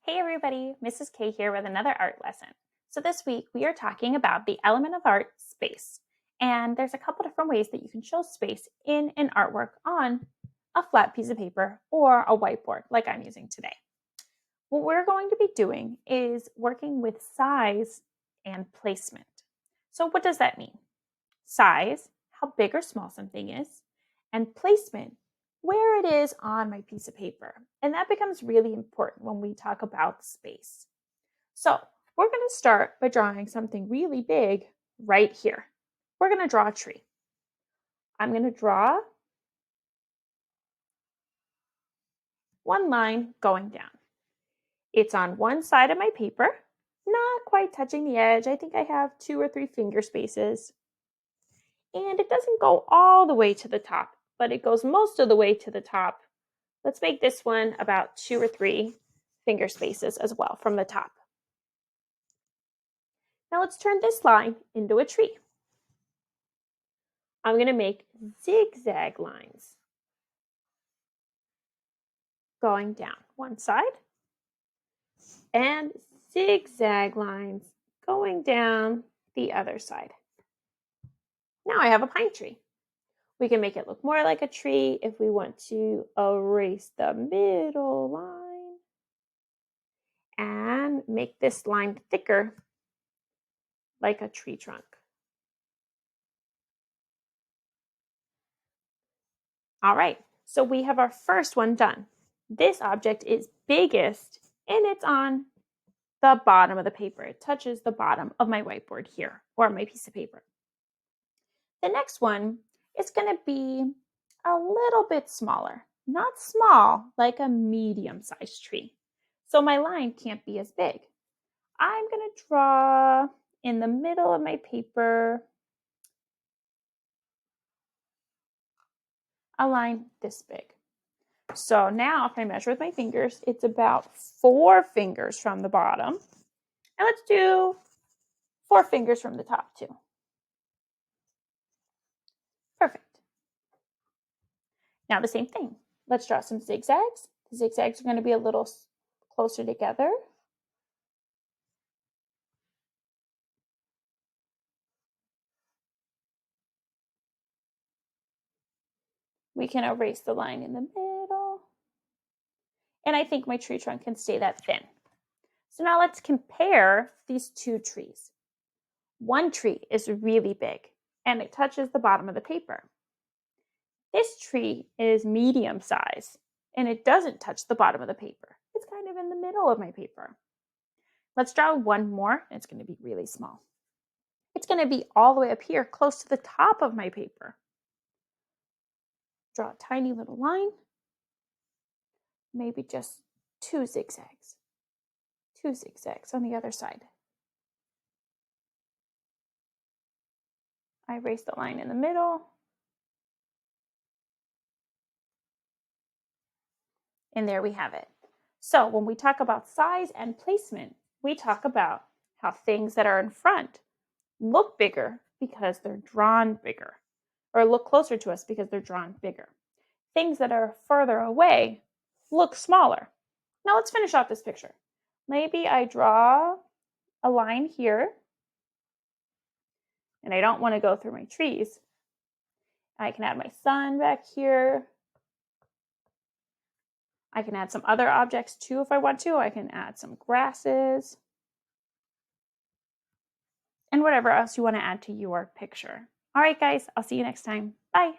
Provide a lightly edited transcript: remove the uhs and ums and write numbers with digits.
Hey everybody, Mrs. K here with another art lesson. So this week we are talking about the element of art, space. And there's a couple different ways that you can show space in an artwork on a flat piece of paper or a whiteboard like I'm using today. What we're going to be doing is working with size and placement. So what does that mean? Size, how big or small something is, and placement, where it is on my piece of paper. And that becomes really important when we talk about space. So we're going to start by drawing something really big right here. We're going to draw a tree. I'm going to draw one line going down. It's on one side of my paper, not quite touching the edge. I think I have 2 or 3 finger spaces. And it doesn't go all the way to the top, but it goes most of the way to the top. Let's make this one about 2 or 3 finger spaces as well from the top. Now let's turn this line into a tree. I'm going to make zigzag lines going down one side and zigzag lines going down the other side. Now I have a pine tree. We can make it look more like a tree if we want to erase the middle line and make this line thicker like a tree trunk. All right, so we have our first one done. This object is biggest and it's on the bottom of the paper. It touches the bottom of my whiteboard here or my piece of paper. The next one is going to be a little bit smaller, not small like a medium-sized tree. So my line can't be as big. I'm going to draw in the middle of my paper a line this big. So now if I measure with my fingers, it's about 4 fingers from the bottom. And let's do 4 fingers from the top too. Perfect. Now the same thing. Let's draw some zigzags. The zigzags are going to be a little closer together. We can erase the line in the middle. And I think my tree trunk can stay that thin. So now let's compare these 2 trees. One tree is really big and it touches the bottom of the paper. This tree is medium size and it doesn't touch the bottom of the paper. It's kind of in the middle of my paper. Let's draw one more. It's going to be really small. It's going to be all the way up here close to the top of my paper. Draw a tiny little line. Maybe just 2 zigzags. 2 zigzags on the other side. I erase the line in the middle. And there we have it. So when we talk about size and placement, we talk about how things that are in front look bigger because they're drawn bigger, or look closer to us because they're drawn bigger. Things that are further away look smaller. Now let's finish off this picture. Maybe I draw a line here, and I don't want to go through my trees. I can add my sun back here. I can add some other objects too if I want to. I can add some grasses and whatever else you want to add to your picture. All right, guys, I'll see you next time. Bye.